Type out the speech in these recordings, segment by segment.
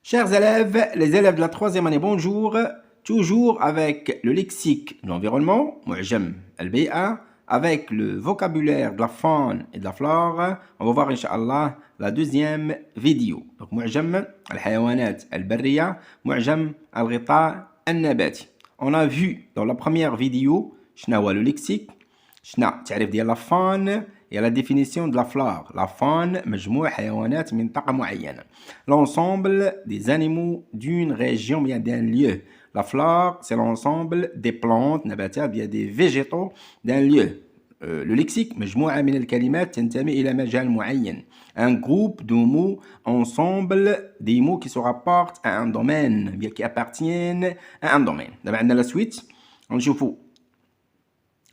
Chers élèves, les élèves de la troisième année, bonjour. Toujours avec le lexique de l'environnement, Mu'jam al-Bay'a, avec le vocabulaire de la faune et de la flore. On va voir, Inch'Allah, la deuxième vidéo. Donc, Mu'jam al-Hayawanat al-Barriya, Mu'jam al-Ghita al-Nabati. On a vu dans la première vidéo, شنو le lexique, شنو تعريف ديال la faune et la définition de la flore. La faune, مجموع حيوانات منطقة معينة. L'ensemble des animaux d'une région, bien d'un lieu. La flore, c'est l'ensemble des plantes, نباتات, bien des végétaux d'un lieu. Le lexique, مجموعة من الكلمات تنتمي إلى مجال معين. Un groupe de mots, ensemble des mots qui se rapportent à un domaine, bien qui appartiennent à un domaine. دابا عندنا la suite. نشوفوا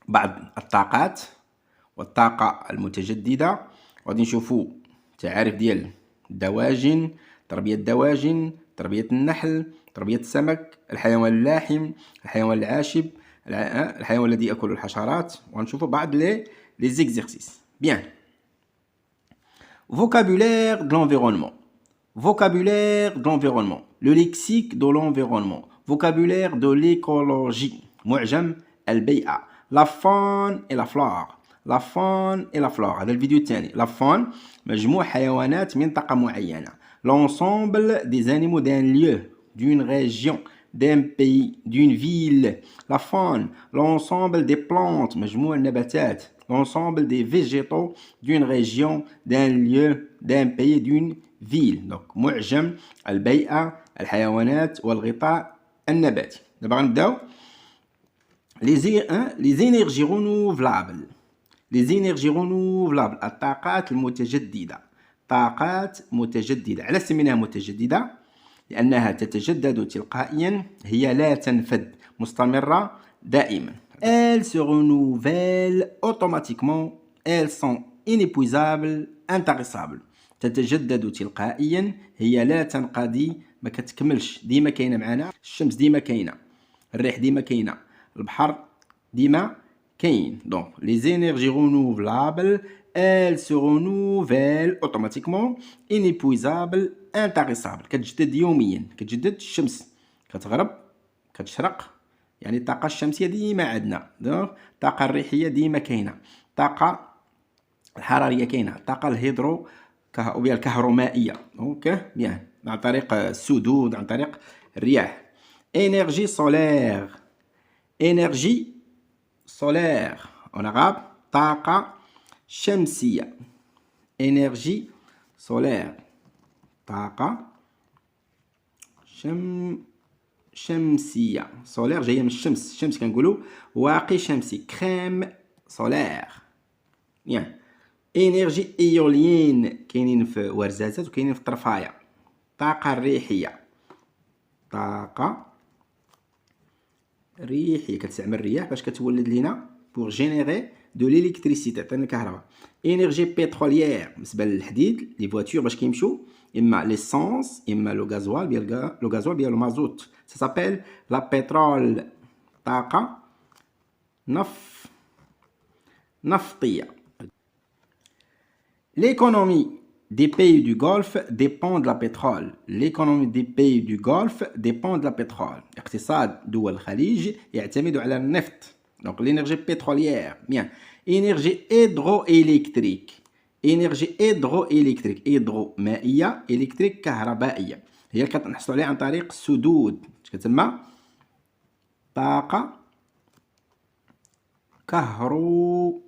بعض الطاقات والطاقة المتجددة. غادي نشوفوا تعارف ديال الدواجن، تربية الدواجن، تربية النحل، تربية السمك، الحيوان اللاحم، الحيوان العاشب، الحيوان الذي يأكل الحشرات. وغنشوفوا بعض les exercices. Bien. Vocabulaire de l'environnement. Vocabulaire de l'environnement. Le lexique de l'environnement. Vocabulaire de l'écologie. معجم البيئة. La faune et la flore. La faune et la flore. هذا الفيديو الثاني. La faune مجموع حيوانات منطقة معينة. L'ensemble des animaux d'un lieu, d'une région, d'un pays, d'une ville. La faune, l'ensemble des plantes, مجموع النباتات. L'ensemble des végétaux d'une région, d'un lieu, d'un pays, d'une ville. Donc معجم البيئة، الحيوانات والغطاء النباتي. دابا غنبداو les énergies renouvelables. Les énergies renouvelables. الطاقات المتجددة. طاقات متجددة. علاش سميناها متجددة؟ لأنها تتجدد تلقائيا، هي لا تنفد، مستمرة دائما. Elles se renouvellent automatiquement. Elles sont inépuisables, intarissables. تتجدد تلقائيا، هي لا تنقضي، ما كتكملش، ديما كاينة معنا. الشمس ديما كاينة، الريح ديما كاينة، البحر ديما كاين. Donc les énergies renouvelables, elles se renouvellent automatiquement, inépuisables, intarissables. كتجدد يوميا، كتجدد الشمس، كتغرب، كتشرق، يعني الطاقة الشمسية ديما عندنا. الطاقة الريحية ديما كاينة، الطاقة الحرارية كاينة، الطاقة الهيدرو الكهرومائية. اوكي بيان، عن طريق السدود، عن طريق الرياح. énergie solaire. énergie solaire. On arabe طاقة شمسية. énergie solaire. طاقة شمسية. solaire جاية من الشمس. الشمس كنقولوا واقي شمسي، كريم سولير. bien. énergie éolienne كاينين في ورزازات وكاينين في طرفاية. طاقة الريحية. طاقة ريحية كتستعمل الرياح باش كتولد لينا pour générer de l'électricité، تعطينا الكهرباء. énergie pétrolière بالنسبة للحديد، لي فواتور باش كيمشوا، إما ليسونس إما لو غازوال، لو غازوال بيان لو مازوت. ça s'appelle la pétrole. طاقة نفطية. l'économie des pays du Golfe dépend de la pétrole. L'économie des pays du Golfe dépend de la pétrole. اقتصاد دول الخليج يعتمد على النفط. Donc l'énergie pétrolière. Bien. énergie hydroélectrique. énergie hydroélectrique. hydro مائية، électrique كهربائية. هي اللي كنحصلوا عليها عن طريق السدود. كتسمى طاقة كهرومائية.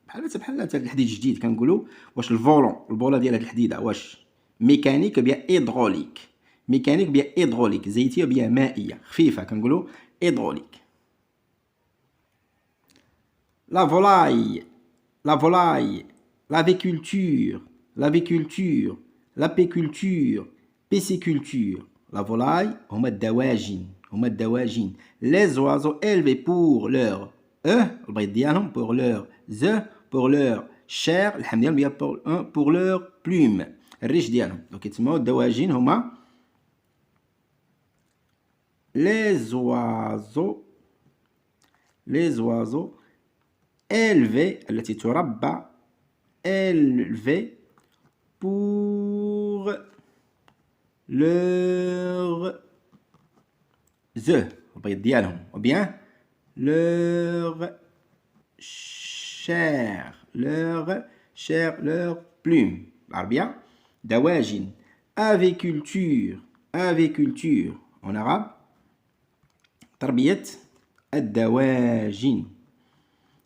بحال هذا الحديد الجديد كنقولوا واش الفولا ديال هذا الحديده واش ميكانيك بيان هيدروليك. ميكانيك بيان هيدروليك، زيتيه بيان مائيه، خفيفه كنقولوا هيدروليك. la volaille. la volaille. l'aviculture. l'aviculture. l'apiculture. pisciculture. la volaille هما الدواجن. les oiseaux élevés pour leur البيض ديالهم، pour leurs œufs، pour leur chair، اللحم ديالهم، pour leur plume، الريش ديالهم. دونك يتسموا الدواجن هما les oiseaux élevés، التي تربى élevés pour leur البيض ديالهم ou bien leur chair leur plume بالعربية دواجن aviculture en arabe تربية الدواجن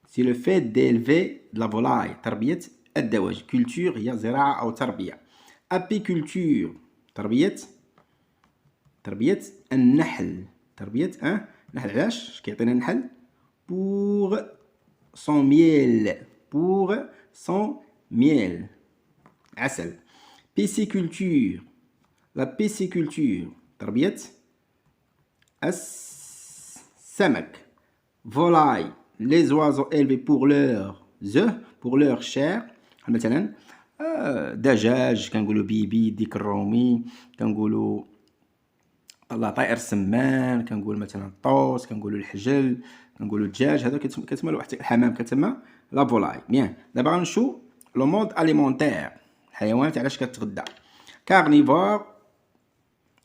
c'est le fait d'élever de la volaille تربية الدواجن culture هي زراعة أو تربية apiculture تربية النحل النحل علاش كيعطينا النحل pour son miel عسل pisciculture la pisciculture تربية السمك volaille les oiseaux élevés pour leurs œufs pour leur chair مثلا دجاج كنقولوا بيبي ديك الرومي كنقولوا الله طائر السمان كنقول مثلا الطوس كنقولوا الحجل كنقولوا الدجاج هذا كتسمى واحد الحمام كتسمى لا فولاي بيان دابا غنمشيو لو مود اليمونتير الحيوانات علاش كتغدى كارنيفور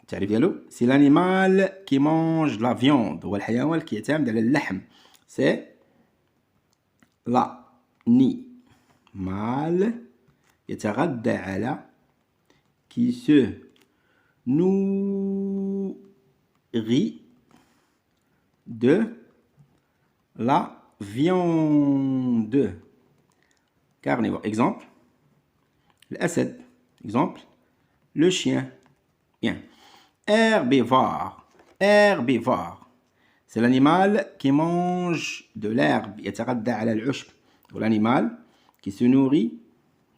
التعريف ديالو سي لانيمال كي مونج لا فيوند هو الحيوان اللي كيعتمد على اللحم سي لا ني مال يتغذى على كي سو nourrit de la viande. Carnivore. Exemple, l'asad. Exemple, le chien. Bien. Herbivore. C'est l'animal qui mange de l'herbe. يتغذى على العشب. Ou l'animal qui se nourrit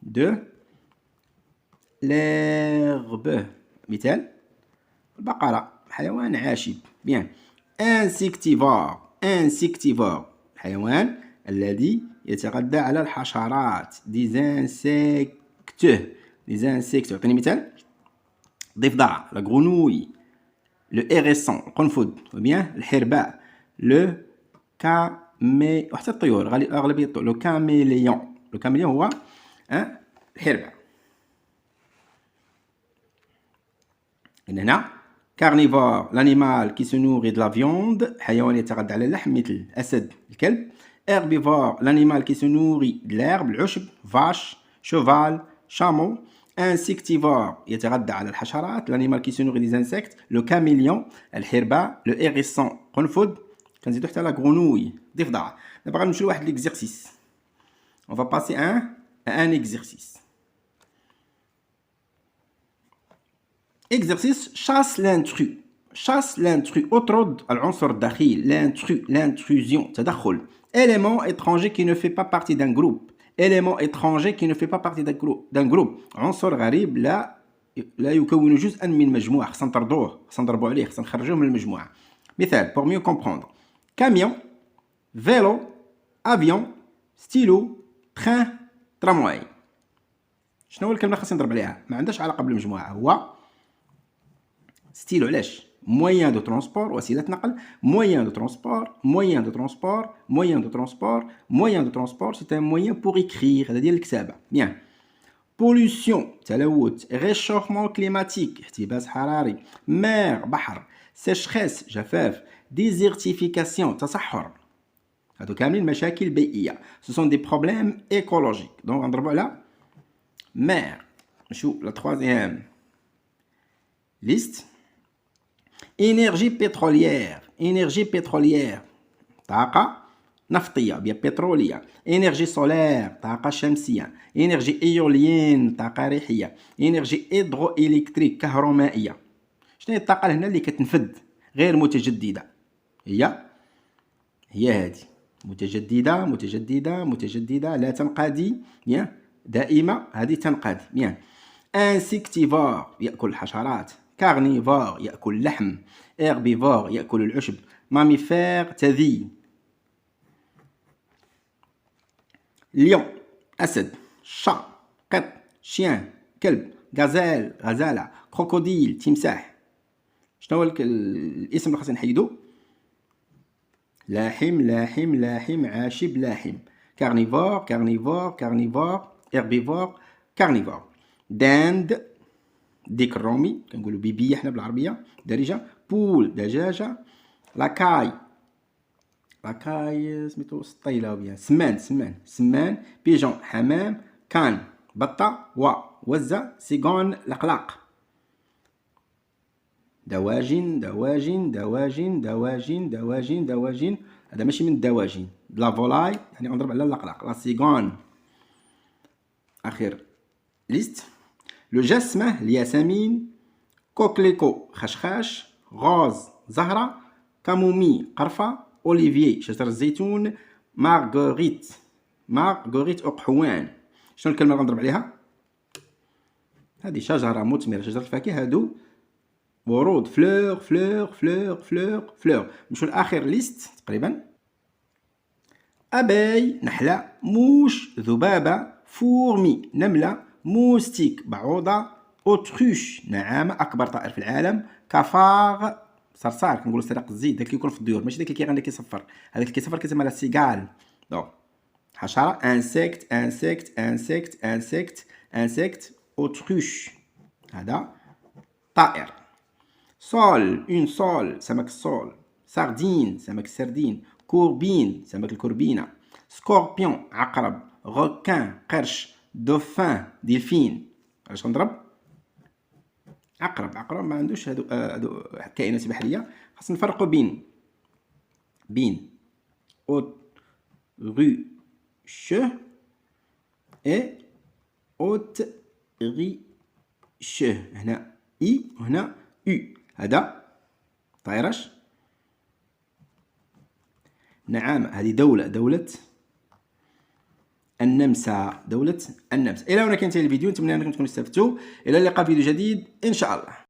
de l'herbe. مثال البقرة حيوان عاشب bien insectivore الحيوان الذي يتغذى على الحشرات des insectes أعطيني مثال ضفدع la grenouille le hérisson القنفذ ou bien الحرباء le وحتى الطيور أغلبية الطيور le caméléon هو الحرباء هنا carnivore l'animal qui se nourrit de la viande حيوان يتغذى على اللحم مثل الأسد الكلب herbivore l'animal qui se nourrit de l'herbe العشب vache cheval chameau insectivore يتغذى على الحشرات l'animal qui se nourrit des insectes le caméléon الحرباء le hérisson قنفذ كنزيدو حتى la grenouille ضفدع دابا غنمشيو لواحد l'exercice on va passer à un exercice exercice chasse l'intrus اطرد العنصر الدخيل l'intrusion تدخل élément étranger qui ne fait pas partie d'un groupe d'un groupe عنصر غريب لا يكون جزءا من مجموعة خصنا نطردوه خصنا نضربوا عليه خصنا نخرجوه من المجموعة مثال pour mieux comprendre camion vélo avion stylo train tramway شنو هو الكلمة خصني نضرب عليها ما عندهاش علاقة بالمجموعة هو ستيلو علاش moyen de transport وسيلة نقل moyen de transport c'est un moyen pour écrire هذا ديال الكتابة bien pollution تلوث réchauffement climatique احتباس حراري mer بحر sécheresse جفاف désertification تصحر هادو كاملين مشاكل بيئية ce sont des problèmes écologiques donc غنضربو على mer نشوف la troisième liste énergie pétrolière طاقة نفطية بيا بترولية énergie solaire طاقة شمسية énergie éolienne طاقة ريحية énergie hydroélectrique كهرومائية شنو هي الطاقة هنا اللي كتنفد غير متجددة هي هذه متجددة لا تنقضي دائمة هذه تنقضي insectivore يأكل الحشرات carnivore يأكل اللحم herbivore يأكل العشب mammifère تذي lion أسد chat قط chien كلب غازال غزالة crocodile تمساح شنو هو الاسم اللي خاصنا نحيدو لاحم عاشب لاحم carnivore herbivore carnivore dinde ديك الرومي كنقولوا بيبيه حنا بالعربيه الدارجه. بول دجاجه. لاكاي سميتو سطيله وبيان سمان. بيجون حمام. كان بطه. وزه سيغون لقلاق. دواجن. هذا ماشي من الدواجن. لا فولاي يعني نضرب على اللقلاق. لا سيغون. اخر ليست. لو جسمه الياسمين. كوكليكو خشخاش. غوز زهرة. كامومي قرفة. أوليفيي شجر الزيتون. مارغوريت أقحوان. شنو الكلمة اللي غنضرب عليها؟ هذه شجرة مثمرة، شجرة الفاكهة. هادو ورود فلور. نمشيو لآخر ليست تقريبا. أباي نحلة. موش ذبابة. فورمي نملة. موستيك بعوضة. أوتروش نعامة أكبر طائر في العالم. كافار صرصار كنقولوا سرق الزيت، داك اللي كيكون في الطيور، ماشي داك اللي كيغني كيصفر. هذاك اللي كيصفر كيسمى لا سيغال. دونك حشرة. انسيكت. أوتروش هذا طائر. سول سمك السول. ساردين سمك السردين. كوربين سمك الكوربينة. سكوربيون عقرب. غوكان قرش. دوفان ديلفين. علاش غنضرب عقرب ما عندوش هادو كائنات بحريه. خاصنا نفرقوا بين أوتروش اي أوتريش. هنا اي وهنا او. هذا طائرش نعامة. هذه دولة النمسا. إلى هنا كنتهي الفيديو. نتمنى أنكم تكونوا استفدتوا. إلى اللقاء في فيديو جديد إن شاء الله.